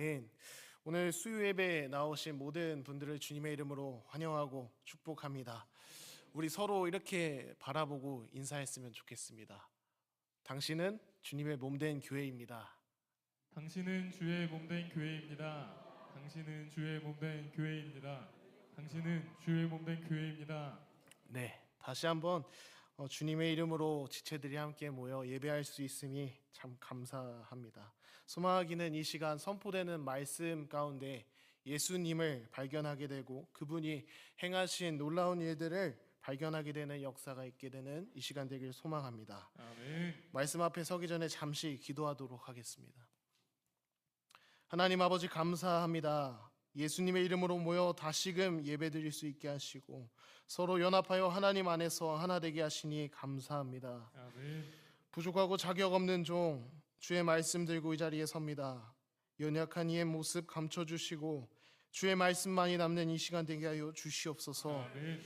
아멘. 오늘 수요 예배에 나오신 모든 분들을 주님의 이름으로 환영하고 축복합니다. 우리 서로 이렇게 바라보고 인사했으면 좋겠습니다. 당신은 주님의 몸된 교회입니다. 당신은 주의 몸된 교회입니다. 당신은 주의 몸된 교회입니다. 당신은 주의 몸된 교회입니다. 네, 다시 한번 주님의 이름으로 지체들이 함께 모여 예배할 수 있음이 참 감사합니다. 소망하기는 이 시간 선포되는 말씀 가운데 예수님을 발견하게 되고 그분이 행하신 놀라운 일들을 발견하게 되는 역사가 있게 되는 이 시간 되길 소망합니다. 아멘. 말씀 앞에 서기 전에 잠시 기도하도록 하겠습니다. 하나님 아버지 감사합니다. 예수님의 이름으로 모여 다시금 예배드릴 수 있게 하시고 서로 연합하여 하나님 안에서 하나 되게 하시니 감사합니다. 아멘. 부족하고 자격 없는 종 주의 말씀 들고 이 자리에 섭니다. 연약한 이의 모습 감춰주시고 주의 말씀만이 남는 이 시간 되게 하여 주시옵소서. 아멘.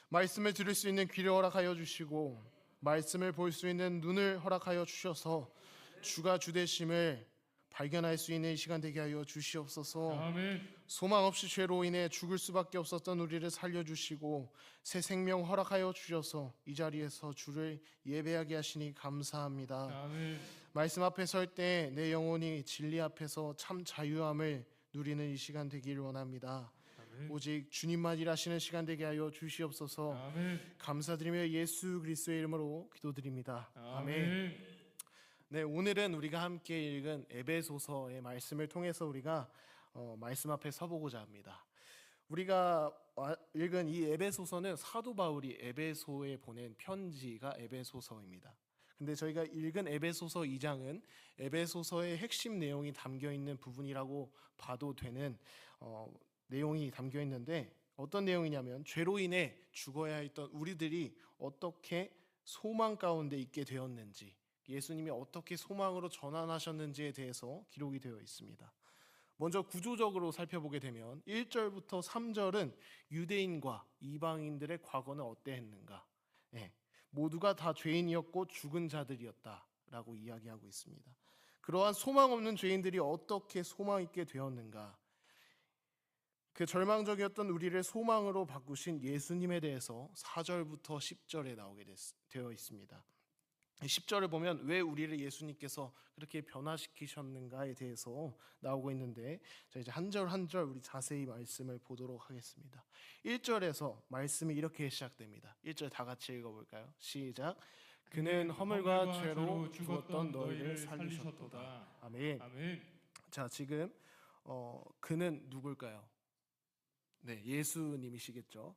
말씀을 들을 수 있는 귀를 허락하여 주시고 말씀을 볼 수 있는 눈을 허락하여 주셔서 주가 주되심을 발견할 수 있는 이 시간 되게 하여 주시옵소서. 아멘. 소망 없이 죄로 인해 죽을 수밖에 없었던 우리를 살려주시고 새 생명 허락하여 주셔서 이 자리에서 주를 예배하게 하시니 감사합니다. 아멘. 말씀 앞에 설 때 내 영혼이 진리 앞에서 참 자유함을 누리는 이 시간 되기를 원합니다. 아멘. 오직 주님만 일하시는 시간 되게 하여 주시옵소서. 아멘. 감사드리며 예수 그리스도의 이름으로 기도드립니다. 아멘. 아멘. 네, 오늘은 우리가 함께 읽은 에베소서의 말씀을 통해서 우리가 말씀 앞에 서보고자 합니다. 우리가 읽은 이 에베소서는 사도 바울이 에베소에 보낸 편지가 에베소서입니다. 근데 저희가 읽은 에베소서 2장은 에베소서의 핵심 내용이 담겨 있는 부분이라고 봐도 되는 내용이 담겨 있는데 어떤 내용이냐면 죄로 인해 죽어야 했던 우리들이 어떻게 소망 가운데 있게 되었는지, 예수님이 어떻게 소망으로 전환하셨는지에 대해서 기록이 되어 있습니다. 먼저 구조적으로 살펴보게 되면 1절부터 3절은 유대인과 이방인들의 과거는 어때했는가? 모두가 다 죄인이었고 죽은 자들이었다라고 이야기하고 있습니다. 그러한 소망 없는 죄인들이 어떻게 소망 있게 되었는가? 그 절망적이었던 우리를 소망으로 바꾸신 예수님에 대해서 4절부터 10절에 나오게 되어 있습니다. 10절을 보면 왜 우리를 예수님께서 그렇게 변화시키셨는가에 대해서 나오고 있는데 자, 이제 한 절 한 절 우리 자세히 말씀을 보도록 하겠습니다. 1절에서 말씀이 이렇게 시작됩니다. 1절 다 같이 읽어볼까요? 시작. 그는 허물과 죄로 죽었던 너희를 살리셨도다. 아멘. 아멘. 자, 지금 그는 누굴까요? 네, 예수님이시겠죠.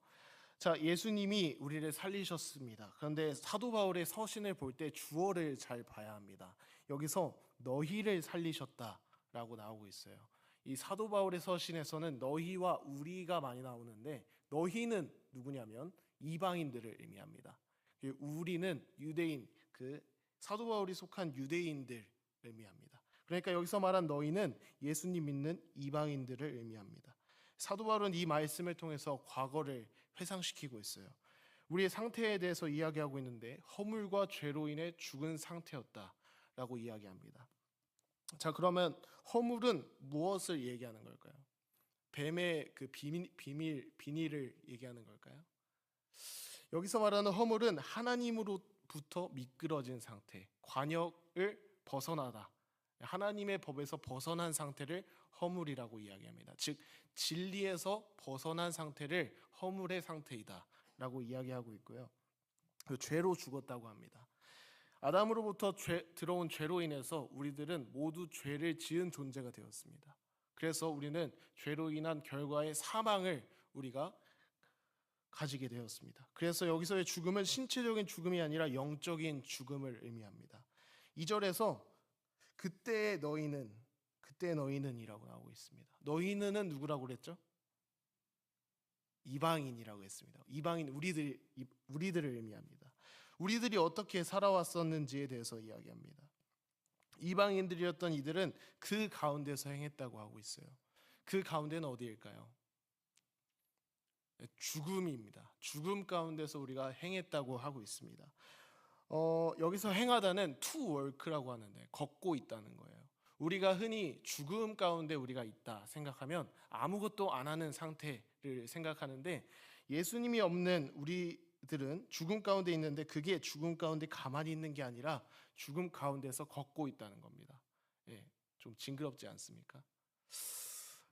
자, 예수님이 우리를 살리셨습니다. 그런데 사도 바울의 서신을 볼 때 주어를 잘 봐야 합니다. 여기서 너희를 살리셨다라고 나오고 있어요. 이 사도 바울의 서신에서는 너희와 우리가 많이 나오는데 너희는 누구냐면 이방인들을 의미합니다. 우리는 유대인, 그 사도 바울이 속한 유대인들을 의미합니다. 그러니까 여기서 말한 너희는 예수님 믿는 이방인들을 의미합니다. 사도 바울은 이 말씀을 통해서 과거를 회상시키고 있어요. 우리의 상태에 대해서 이야기하고 있는데 허물과 죄로 인해 죽은 상태였다라고 이야기합니다. 자, 그러면 허물은 무엇을 얘기하는 걸까요? 뱀의 그 비닐을 얘기하는 걸까요? 여기서 말하는 허물은 하나님으로부터 미끄러진 상태, 관역을 벗어나다, 하나님의 법에서 벗어난 상태를 허물이라고 이야기합니다. 즉 진리에서 벗어난 상태를 허물의 상태이다 라고 이야기하고 있고요. 그 죄로 죽었다고 합니다. 아담으로부터 들어온 죄로 인해서 우리들은 모두 죄를 지은 존재가 되었습니다. 그래서 우리는 죄로 인한 결과의 사망을 우리가 가지게 되었습니다. 그래서 여기서의 죽음은 신체적인 죽음이 아니라 영적인 죽음을 의미합니다. 2절에서 그때 너희는 이라고 나오고 있습니다. 너희는 누구라고 그랬죠? 이방인이라고 했습니다. 이방인 우리들을 의미합니다. 우리들이 어떻게 살아왔었는지에 대해서 이야기합니다. 이방인들이었던 이들은 그 가운데서 행했다고 하고 있어요. 그 가운데는 어디일까요? 죽음입니다. 죽음 가운데서 우리가 행했다고 하고 있습니다. 여기서 행하다는 to work라고 하는데 걷고 있다는 거예요. 우리가 흔히 죽음 가운데 우리가 있다 생각하면 아무것도 안 하는 상태를 생각하는데, 예수님이 없는 우리들은 죽음 가운데 있는데 그게 죽음 가운데 가만히 있는 게 아니라 죽음 가운데서 걷고 있다는 겁니다. 예, 좀 징그럽지 않습니까?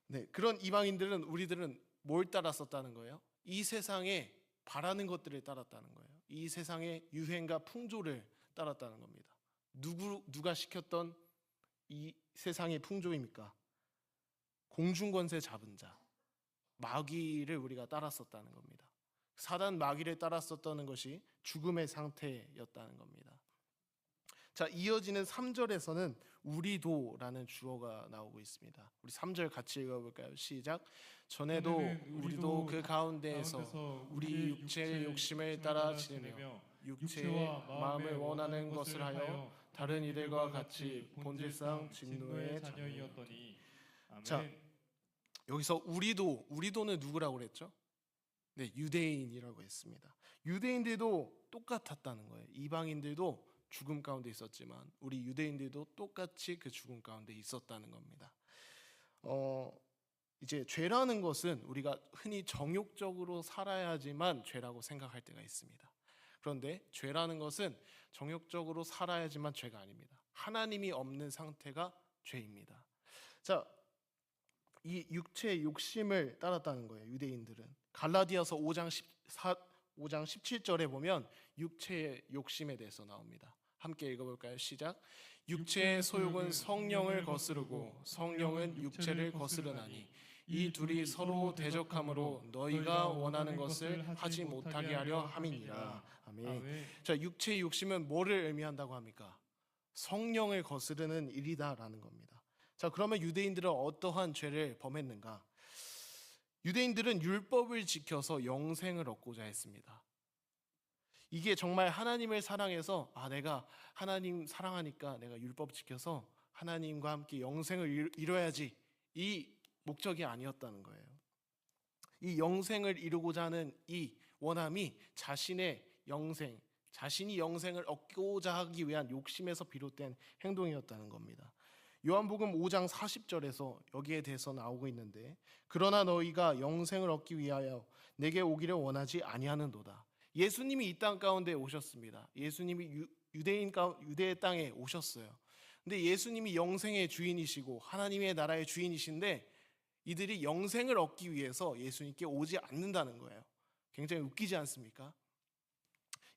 네, 그런 이방인들은, 우리들은 뭘 따랐었다는 거예요? 이 세상에 바라는 것들을 따랐다는 거예요. 이 세상의 유행과 풍조를 따랐다는 겁니다. 누가 시켰던 이 세상의 풍조입니까? 공중권세 잡은 자, 마귀를 우리가 따랐었다는 겁니다. 사단 마귀를 따랐었다는 것이 죽음의 상태였다는 겁니다. 자, 이어지는 3절에서는 우리도라는 주어가 나오고 있습니다. 우리 3절 같이 읽어볼까요? 시작. 전에도 우리도 그 가운데에서 우리 육체의 욕심을 따라 지내며 육체와 마음을 원하는 것을 하여 다른 이들과 같이 본질상 진노의 자녀이었더니. 자, 여기서 우리도는 누구라고 그랬죠? 네, 유대인이라고 했습니다. 유대인들도 똑같았다는 거예요. 이방인들도 죽음 가운데 있었지만 우리 유대인들도 똑같이 그 죽음 가운데 있었다는 겁니다. 이제 죄라는 것은 우리가 흔히 정욕적으로 살아야지만 죄라고 생각할 때가 있습니다. 그런데 죄라는 것은 정욕적으로 살아야지만 죄가 아닙니다. 하나님이 없는 상태가 죄입니다. 자, 이 육체의 욕심을 따랐다는 거예요, 유대인들은. 갈라디아서 5장 17절에 보면 육체의 욕심에 대해서 나옵니다. 함께 읽어볼까요? 시작. 육체의 소욕은 성령을 거스르고 성령은 육체를 거스르나니 이 둘이 서로 대적함으로 너희가 원하는 것을 하지 못하게 하려 함이니라. 아멘. 자, 육체의 욕심은 뭐를 의미한다고 합니까? 성령을 거스르는 일이다라는 겁니다. 자, 그러면 유대인들은 어떠한 죄를 범했는가? 유대인들은 율법을 지켜서 영생을 얻고자 했습니다. 이게 정말 하나님을 사랑해서 내가 하나님 사랑하니까 내가 율법 지켜서 하나님과 함께 영생을 이뤄야지, 이 목적이 아니었다는 거예요. 이 영생을 이루고자 하는 이 원함이 자신이 영생을 얻고자 하기 위한 욕심에서 비롯된 행동이었다는 겁니다. 요한복음 5장 40절에서 여기에 대해서 나오고 있는데, 그러나 너희가 영생을 얻기 위하여 내게 오기를 원하지 아니하는도다. 예수님이 이 땅 가운데 오셨습니다. 예수님이 유대의 땅에 오셨어요. 근데 예수님이 영생의 주인이시고 하나님의 나라의 주인이신데 이들이 영생을 얻기 위해서 예수님께 오지 않는다는 거예요. 굉장히 웃기지 않습니까?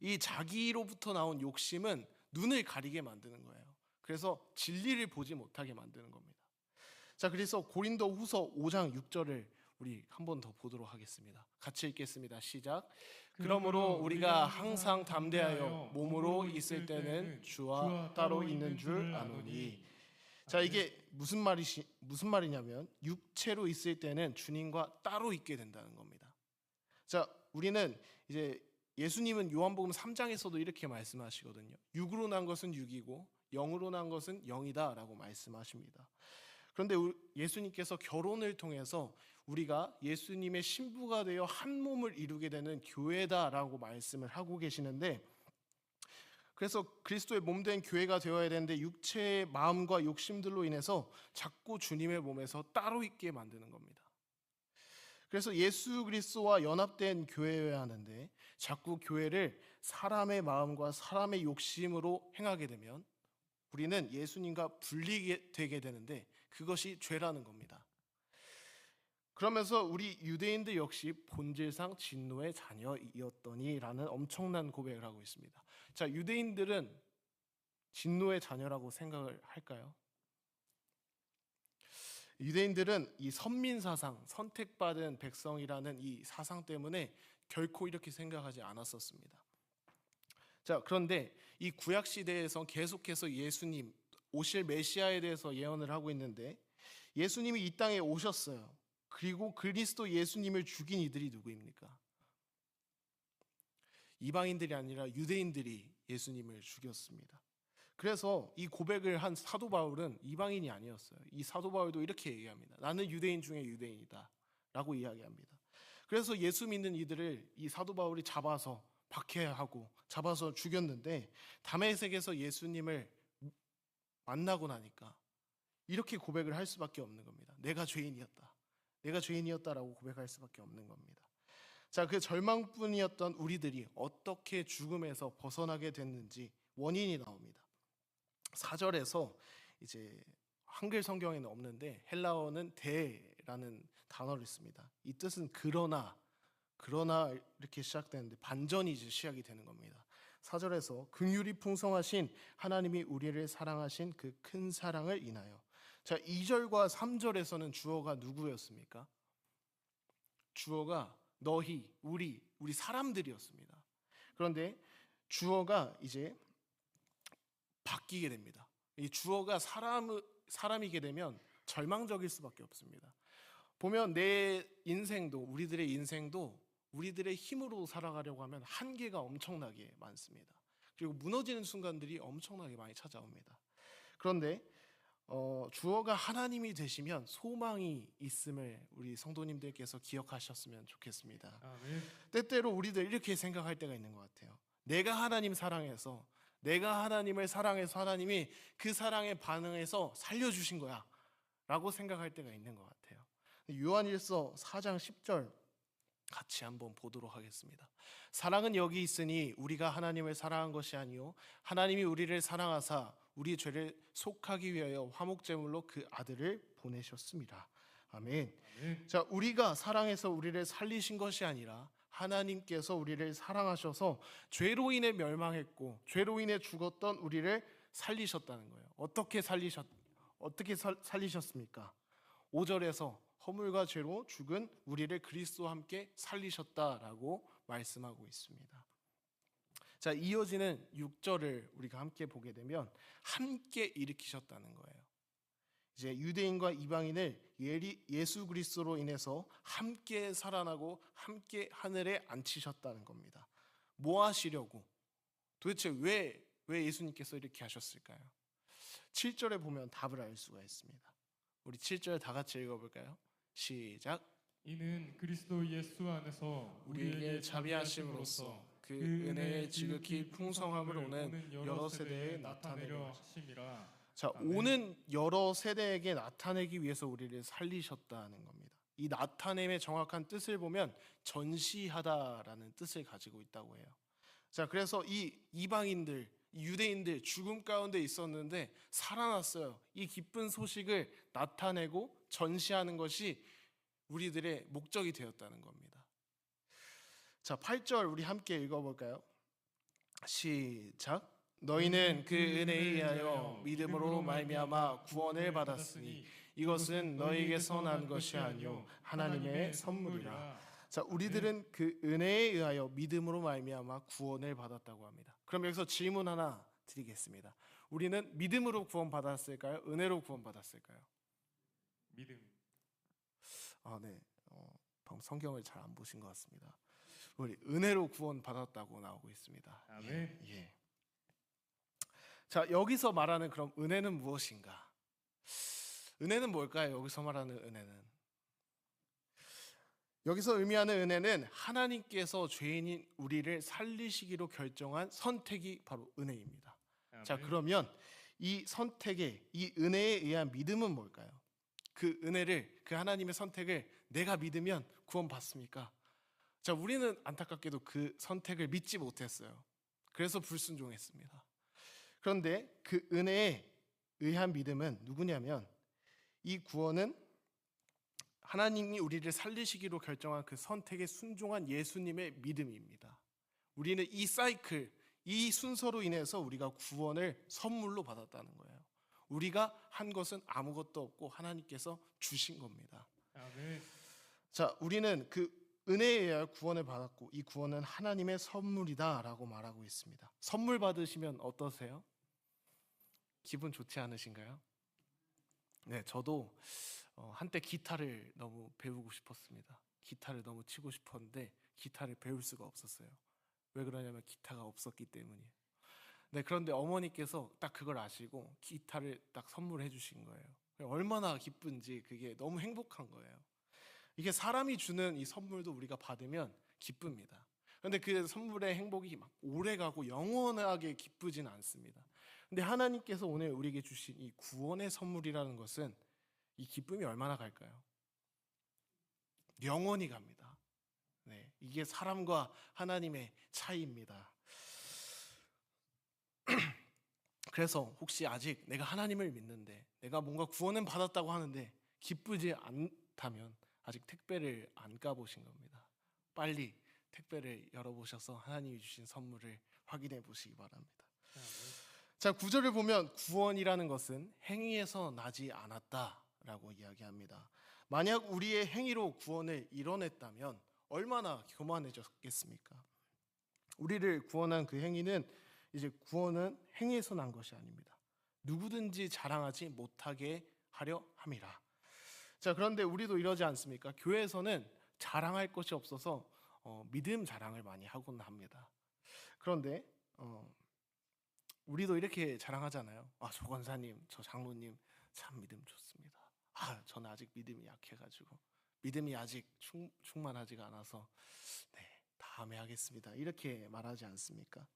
이 자기로부터 나온 욕심은 눈을 가리게 만드는 거예요. 그래서 진리를 보지 못하게 만드는 겁니다. 자, 그래서 고린도후서 5장 6절을 우리 한 번 더 보도록 하겠습니다. 같이 읽겠습니다. 시작. 그러므로 우리가 항상 담대하여 몸으로 있을 때는 주와 따로 있는 줄 아노니. 자, 이게 무슨 말이냐면 육체로 있을 때는 주님과 따로 있게 된다는 겁니다. 자, 우리는 이제 예수님은 요한복음 3장에서도 이렇게 말씀하시거든요. 육으로 난 것은 육이고 영으로 난 것은 영이다라고 말씀하십니다. 그런데 예수님께서 결혼을 통해서 우리가 예수님의 신부가 되어 한 몸을 이루게 되는 교회다라고 말씀을 하고 계시는데, 그래서 그리스도의 몸된 교회가 되어야 되는데 육체의 마음과 욕심들로 인해서 자꾸 주님의 몸에서 따로 있게 만드는 겁니다. 그래서 예수 그리스도와 연합된 교회여야 하는데 자꾸 교회를 사람의 마음과 사람의 욕심으로 행하게 되면 우리는 예수님과 분리게 되게 되는데 그것이 죄라는 겁니다. 그러면서 우리 유대인들 역시 본질상 진노의 자녀이었더니라는 엄청난 고백을 하고 있습니다. 자, 유대인들은 진노의 자녀라고 생각을 할까요? 유대인들은 이 선민 사상, 선택받은 백성이라는 이 사상 때문에 결코 이렇게 생각하지 않았었습니다. 자, 그런데 이 구약 시대에서 계속해서 예수님 오실 메시아에 대해서 예언을 하고 있는데, 예수님이 이 땅에 오셨어요. 그리고 그리스도 예수님을 죽인 이들이 누구입니까? 이방인들이 아니라 유대인들이 예수님을 죽였습니다. 그래서 이 고백을 한 사도 바울은 이방인이 아니었어요. 이 사도 바울도 이렇게 얘기합니다. 나는 유대인 중에 유대인이다 라고 이야기합니다. 그래서 예수 믿는 이들을 이 사도 바울이 잡아서 박해하고 잡아서 죽였는데, 다메섹에서 예수님을 만나고 나니까 이렇게 고백을 할 수밖에 없는 겁니다. 내가 죄인이었다. 내가 죄인이었다라고 고백할 수밖에 없는 겁니다. 자, 그 절망뿐이었던 우리들이 어떻게 죽음에서 벗어나게 됐는지 원인이 나옵니다. 4절에서 이제 한글 성경에는 없는데 헬라어는 대라는 단어를 씁니다. 이 뜻은 그러나 이렇게 시작되는데 반전이 이제 시작이 되는 겁니다. 4절에서 긍휼이 풍성하신 하나님이 우리를 사랑하신 그 큰 사랑을 인하여. 자, 2절과 3절에서는 주어가 누구였습니까? 주어가 너희, 우리 사람들이었습니다. 그런데 주어가 이제 바뀌게 됩니다. 이 주어가 사람이게 되면 절망적일 수밖에 없습니다. 보면 내 인생도, 우리들의 인생도 우리들의 힘으로 살아가려고 하면 한계가 엄청나게 많습니다. 그리고 무너지는 순간들이 엄청나게 많이 찾아옵니다. 그런데 주어가 하나님이 되시면 소망이 있음을 우리 성도님들께서 기억하셨으면 좋겠습니다. 아멘. 때때로 우리들 이렇게 생각할 때가 있는 것 같아요. 내가 하나님 사랑해서, 내가 하나님을 사랑해서 하나님이 그 사랑에 반응해서 살려주신 거야 라고 생각할 때가 있는 것 같아요. 요한일서 4장 10절 같이 한번 보도록 하겠습니다. 사랑은 여기 있으니 우리가 하나님을 사랑한 것이 아니요 하나님이 우리를 사랑하사 우리 죄를 속하기 위하여 화목제물로 그 아들을 보내셨습니다. 아멘. 아멘. 자, 우리가 사랑해서 우리를 살리신 것이 아니라 하나님께서 우리를 사랑하셔서 죄로 인해 멸망했고 죄로 인해 죽었던 우리를 살리셨다는 거예요. 어떻게 살리셨습니까? 5절에서 허물과 죄로 죽은 우리를 그리스도와 함께 살리셨다라고 말씀하고 있습니다. 자, 이어지는 6절을 우리가 함께 보게 되면 함께 일으키셨다는 거예요. 이제 유대인과 이방인을 예수 그리스도로 인해서 함께 살아나고 함께 하늘에 앉히셨다는 겁니다. 뭐 하시려고? 도대체 왜 예수님께서 이렇게 하셨을까요? 7절에 보면 답을 알 수가 있습니다. 우리 7절 다 같이 읽어볼까요? 시작. 이는 그리스도 예수 안에서 우리에게 자비하심으로써 그 은혜의 지극히 풍성함을 오는 여러 세대에 나타내려 하심이라. 자, 아멘. 오는 여러 세대에게 나타내기 위해서 우리를 살리셨다는 겁니다. 이 나타냄의 정확한 뜻을 보면 전시하다라는 뜻을 가지고 있다고 해요. 자, 그래서 이 이방인들, 이 유대인들 죽음 가운데 있었는데 살아났어요. 이 기쁜 소식을 나타내고 전시하는 것이 우리들의 목적이 되었다는 겁니다. 자, 8절 우리 함께 읽어볼까요? 시작. 너희는 그 은혜에 의하여 믿음으로 말미암아 구원을 받았으니 이것은 너희에게서 난 것이 아니요 하나님의 선물이라. 자, 우리들은 그 은혜에 의하여 믿음으로 말미암아 구원을 받았다고 합니다. 그럼 여기서 질문 하나 드리겠습니다. 우리는 믿음으로 구원받았을까요? 은혜로 구원받았을까요? 믿음. 네. 방금 성경을 잘 안 보신 것 같습니다. 우리 은혜로 구원받았다고 나오고 있습니다. 아멘. 예. 자, 여기서 말하는 그럼 은혜는 무엇인가? 은혜는 뭘까요? 여기서 말하는 은혜는, 여기서 의미하는 은혜는 하나님께서 죄인인 우리를 살리시기로 결정한 선택이 바로 은혜입니다. 아멘. 자, 그러면 이 선택에, 이 은혜에 의한 믿음은 뭘까요? 그 은혜를, 그 하나님의 선택을 내가 믿으면 구원받습니까? 자, 우리는 안타깝게도 그 선택을 믿지 못했어요. 그래서 불순종했습니다. 그런데 그 은혜에 의한 믿음은 누구냐면, 이 구원은 하나님이 우리를 살리시기로 결정한 그 선택에 순종한 예수님의 믿음입니다. 우리는 이 사이클, 이 순서로 인해서 우리가 구원을 선물로 받았다는 거예요. 우리가 한 것은 아무것도 없고 하나님께서 주신 겁니다. 아멘. 자, 우리는 그 은혜에 의하여 구원을 받았고 이 구원은 하나님의 선물이다라고 말하고 있습니다. 선물 받으시면 어떠세요? 기분 좋지 않으신가요? 네, 저도 한때 기타를 너무 배우고 싶었습니다. 기타를 너무 치고 싶었는데 기타를 배울 수가 없었어요. 왜 그러냐면 기타가 없었기 때문이에요. 네, 그런데 어머니께서 딱 그걸 아시고 기타를 딱 선물해 주신 거예요. 얼마나 기쁜지, 그게 너무 행복한 거예요. 이게 사람이 주는 이 선물도 우리가 받으면 기쁩니다. 그런데 그 선물의 행복이 막 오래가고 영원하게 기쁘진 않습니다. 근데 하나님께서 오늘 우리에게 주신 이 구원의 선물이라는 것은 이 기쁨이 얼마나 갈까요? 영원히 갑니다. 네, 이게 사람과 하나님의 차이입니다. 그래서 혹시 아직 내가 하나님을 믿는데 내가 뭔가 구원은 받았다고 하는데 기쁘지 않다면 아직 택배를 안 까보신 겁니다. 빨리 택배를 열어보셔서 하나님이 주신 선물을 확인해 보시기 바랍니다. 자, 9절을 보면 구원이라는 것은 행위에서 나지 않았다라고 이야기합니다. 만약 우리의 행위로 구원을 이뤄냈다면 얼마나 교만해졌겠습니까? 우리를 구원한 그 행위는 이제 구원은 행위에서 난 것이 아닙니다. 누구든지 자랑하지 못하게 하려 함이라. 자, 그런데 우리도 이러지 않습니까? 교회에서는 자랑할 것이 없어서 믿음 자랑을 많이 하곤 합니다. 그런데 우리도 이렇게 자랑하잖아요. 저 권사님, 저 장로님 참 믿음 좋습니다. 저는 아직 믿음이 약해가지고 믿음이 아직 충만하지가 않아서 다음에 하겠습니다. 이렇게 말하지 않습니까?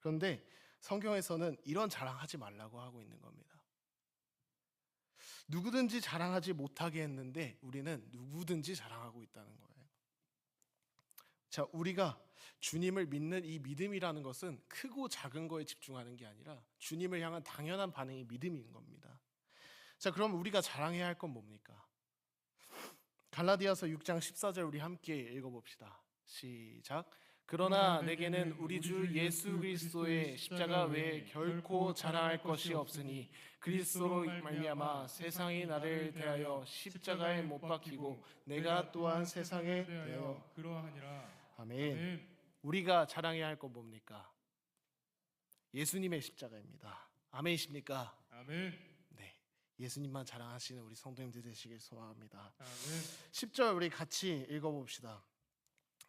그런데 성경에서는 이런 자랑하지 말라고 하고 있는 겁니다. 누구든지 자랑하지 못하게 했는데 우리는 누구든지 자랑하고 있다는 거예요. 자, 우리가 주님을 믿는 이 믿음이라는 것은 크고 작은 거에 집중하는 게 아니라 주님을 향한 당연한 반응이 믿음인 겁니다. 자, 그럼 우리가 자랑해야 할 건 뭡니까? 갈라디아서 6장 14절 우리 함께 읽어봅시다. 시작. 그러나 내게는 우리 주 예수 그리스도의 십자가 외에 결코 자랑할 것이 없으니 그리스도로 말미암아 세상이 나를 대하여 십자가에 못 박히고 내가 또한 세상에 대하여 그러하니라. 아멘. 우리가 자랑해야 할 건 뭡니까? 예수님의 십자가입니다. 아멘이십니까? 아멘. 네, 예수님만 자랑하시는 우리 성도님들 되시길 소망합니다. 아멘. 10절 우리 같이 읽어봅시다.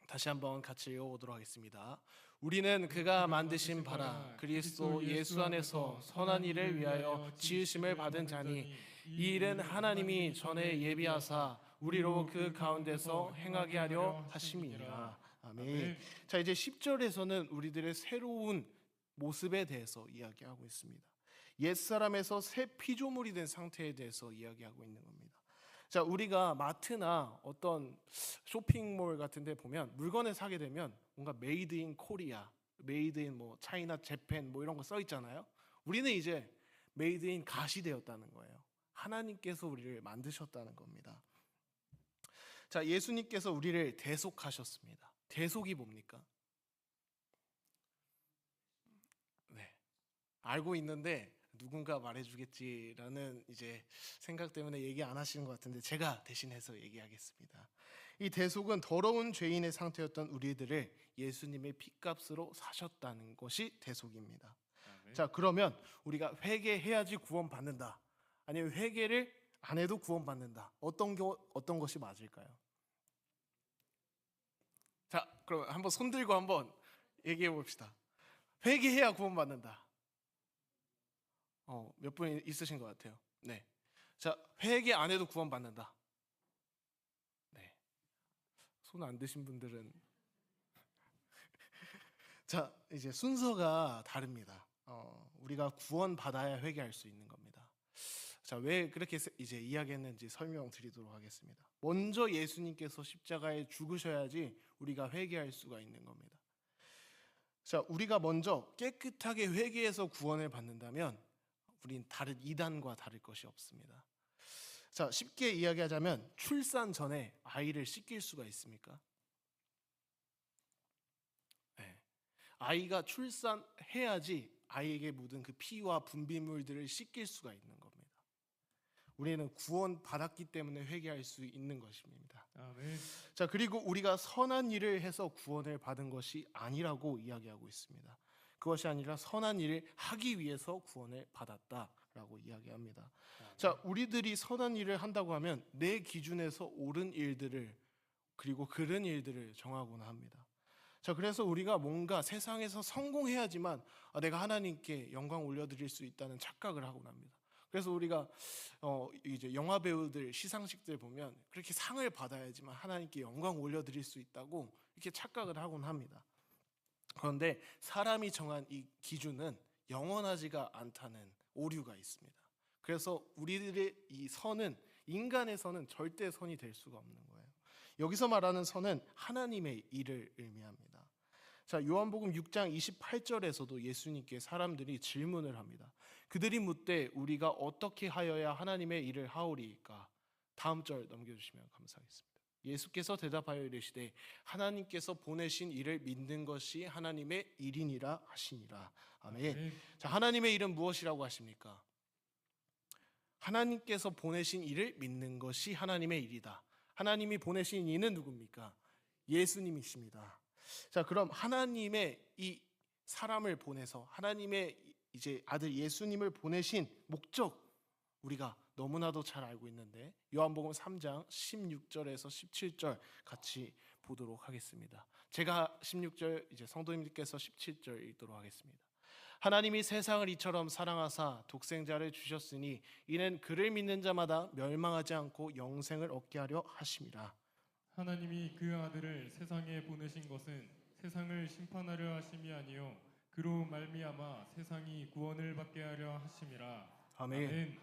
다시 한번 같이 읽어보도록 하겠습니다. 우리는 그가 만드신 바라 그리스도 예수 안에서 선한 일을 위하여 지으심을 받은 자니 이 일은 하나님이 전에 예비하사 우리로 그 가운데서 행하게 하려 하심이니라. 아멘. 자, 이제 10절에서는 우리들의 새로운 모습에 대해서 이야기하고 있습니다. 옛사람에서 새 피조물이 된 상태에 대해서 이야기하고 있는 겁니다. 자, 우리가 마트나 어떤 쇼핑몰 같은 데 보면 물건을 사게 되면 뭔가 메이드 인 코리아, 메이드 인 뭐 차이나 재팬 뭐 이런 거 써 있잖아요. 우리는 이제 메이드 인 갓이 되었다는 거예요. 하나님께서 우리를 만드셨다는 겁니다. 자, 예수님께서 우리를 대속하셨습니다. 대속이 뭡니까? 네, 알고 있는데 누군가 말해주겠지라는 이제 생각 때문에 얘기 안 하시는 것 같은데 제가 대신해서 얘기하겠습니다. 이 대속은 더러운 죄인의 상태였던 우리들을 예수님의 피값으로 사셨다는 것이 대속입니다. 아멘. 자, 그러면 우리가 회개해야지 구원받는다, 아니면 회개를 안 해도 구원받는다, 어떤 것이 맞을까요? 자, 그럼 한번 손 들고 한번 얘기해 봅시다. 회개해야 구원받는다. 몇 분 있으신 것 같아요. 네. 자, 회개 안 해도 구원받는다. 네. 손 안 드신 분들은 자, 이제 순서가 다릅니다. 우리가 구원받아야 회개할 수 있는 겁니다. 자, 왜 그렇게 이제 이야기했는지 설명드리도록 하겠습니다. 먼저 예수님께서 십자가에 죽으셔야지 우리가 회개할 수가 있는 겁니다. 자, 우리가 먼저 깨끗하게 회개해서 구원을 받는다면 우린 다른 이단과 다를 것이 없습니다. 자, 쉽게 이야기하자면 출산 전에 아이를 씻길 수가 있습니까? 네. 아이가 출산해야지 아이에게 묻은 그 피와 분비물들을 씻길 수가 있는 겁니다. 우리는 구원 받았기 때문에 회개할 수 있는 것입니다. 아멘. 자, 그리고 우리가 선한 일을 해서 구원을 받은 것이 아니라고 이야기하고 있습니다. 그것이 아니라 선한 일을 하기 위해서 구원을 받았다라고 이야기합니다. 자, 우리들이 선한 일을 한다고 하면 내 기준에서 옳은 일들을 그리고 그른 일들을 정하곤 합니다. 자, 그래서 우리가 뭔가 세상에서 성공해야지만 내가 하나님께 영광 올려드릴 수 있다는 착각을 하곤 합니다. 그래서 우리가 이제 영화 배우들 시상식들 보면 그렇게 상을 받아야지만 하나님께 영광 올려드릴 수 있다고 이렇게 착각을 하곤 합니다. 그런데 사람이 정한 이 기준은 영원하지가 않다는 오류가 있습니다. 그래서 우리들의 이 선은 인간의 선은 절대 선이 될 수가 없는 거예요. 여기서 말하는 선은 하나님의 일을 의미합니다. 자, 요한복음 6장 28절에서도 예수님께 사람들이 질문을 합니다. 그들이 묻되 우리가 어떻게 하여야 하나님의 일을 하오리이까? 다음 절 넘겨주시면 감사하겠습니다. 예수께서 대답하여 이르시되 하나님께서 보내신 일을 믿는 것이 하나님의 일이니라 하시니라. 아멘. 자, 하나님의 일은 무엇이라고 하십니까? 하나님께서 보내신 일을 믿는 것이 하나님의 일이다. 하나님이 보내신 이는 누굽니까? 예수님이십니다. 자, 그럼 하나님의 이 사람을 보내서 하나님의 이제 아들 예수님을 보내신 목적, 우리가 너무나도 잘 알고 있는데 요한복음 3장 16절에서 17절 같이 보도록 하겠습니다. 제가 16절, 이제 성도님들께서 17절 읽도록 하겠습니다. 하나님이 세상을 이처럼 사랑하사 독생자를 주셨으니 이는 그를 믿는 자마다 멸망하지 않고 영생을 얻게 하려 하심이라. 하나님이 그 아들을 세상에 보내신 것은 세상을 심판하려 하심이 아니요 그로 말미암아 세상이 구원을 받게 하려 하심이라. 아멘. 아멘.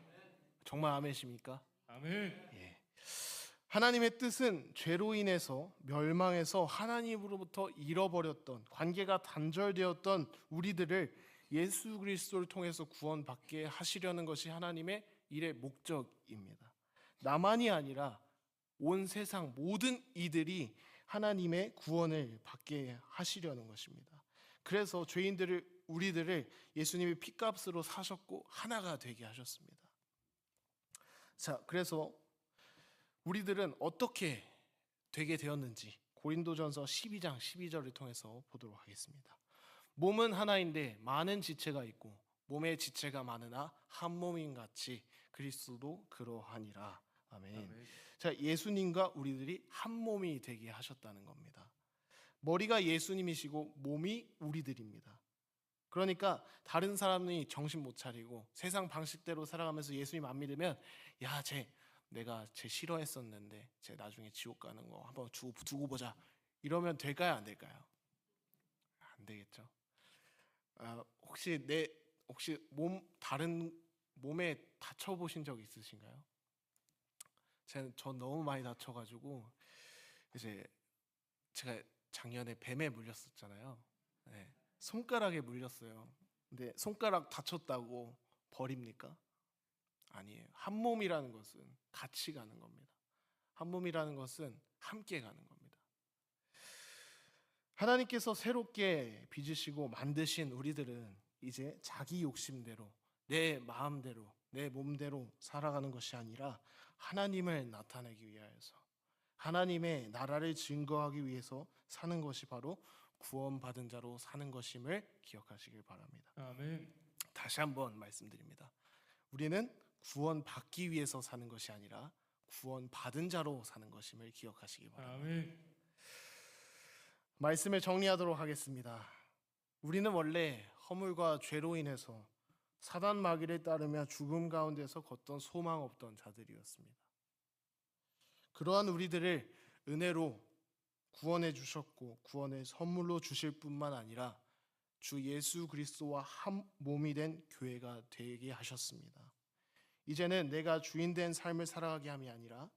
정말 아멘이십니까? 아멘. 예. 하나님의 뜻은 죄로 인해서 멸망해서 하나님으로부터 잃어버렸던, 관계가 단절되었던 우리들을 예수 그리스도를 통해서 구원받게 하시려는 것이 하나님의 일의 목적입니다. 나만이 아니라 온 세상 모든 이들이 하나님의 구원을 받게 하시려는 것입니다. 그래서 죄인들을, 우리들을 예수님이 피값으로 사셨고 하나가 되게 하셨습니다. 자, 그래서 우리들은 어떻게 되게 되었는지 고린도전서 12장 12절을 통해서 보도록 하겠습니다. 몸은 하나인데 많은 지체가 있고 몸의 지체가 많으나 한 몸인 같이 그리스도도 그러하니라. 아멘. 아멘. 자, 예수님과 우리들이 한 몸이 되게 하셨다는 겁니다. 머리가 예수님이시고 몸이 우리들입니다. 그러니까 다른 사람이 정신 못 차리고 세상 방식대로 살아가면서 예수님 안 믿으면, 야, 내가 쟤 싫어했었는데 쟤 나중에 지옥 가는 거 한번 두고 보자, 이러면 될까요, 안 될까요? 안 되겠죠. 혹시 다른 몸에 다쳐 보신 적 있으신가요? 전 너무 많이 다쳐가지고 이제 제가 작년에 뱀에 물렸었잖아요. 네, 손가락에 물렸어요. 근데 손가락 다쳤다고 버립니까? 아니에요. 한 몸이라는 것은 같이 가는 겁니다. 한 몸이라는 것은 함께 가는 겁니다. 하나님께서 새롭게 빚으시고 만드신 우리들은 이제 자기 욕심대로, 내 마음대로, 내 몸대로 살아가는 것이 아니라 하나님을 나타내기 위하여서, 하나님의 나라를 증거하기 위해서 사는 것이 바로 구원받은 자로 사는 것임을 기억하시길 바랍니다. 아멘. 다시 한번 말씀드립니다. 우리는 구원받기 위해서 사는 것이 아니라 구원받은 자로 사는 것임을 기억하시기 바랍니다. 아멘. 말씀을 정리하도록 하겠습니다. 우리는 원래 허물과 죄로 인해서 사단 마귀를 따르며 죽음 가운데서 걷던 소망 없던 자들이었습니다. 그러한 우리들을 은혜로 구원해 주셨고 구원을 선물로 주실 뿐만 아니라 주 예수 그리스도와 한 몸이 된 교회가 되게 하셨습니다. 이제는 내가 주인 된 삶을 살아가게 함이 아니라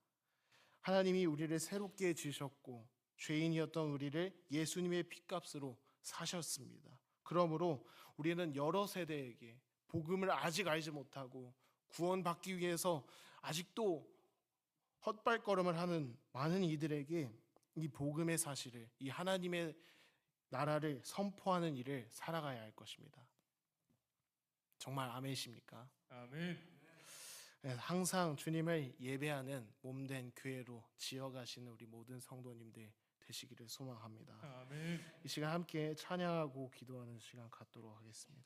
하나님이 우리를 새롭게 지으셨고 죄인이었던 우리를 예수님의 피값으로 사셨습니다. 그러므로 우리는 여러 세대에게 복음을 아직 알지 못하고 구원받기 위해서 아직도 헛발걸음을 하는 많은 이들에게 이 복음의 사실을, 이 하나님의 나라를 선포하는 일을 살아가야 할 것입니다. 정말 아멘이십니까? 아멘. 항상 주님을 예배하는 몸된 교회로 지어가시는 우리 모든 성도님들 되시기를 소망합니다. 아멘. 이 시간 함께 찬양하고 기도하는 시간 갖도록 하겠습니다.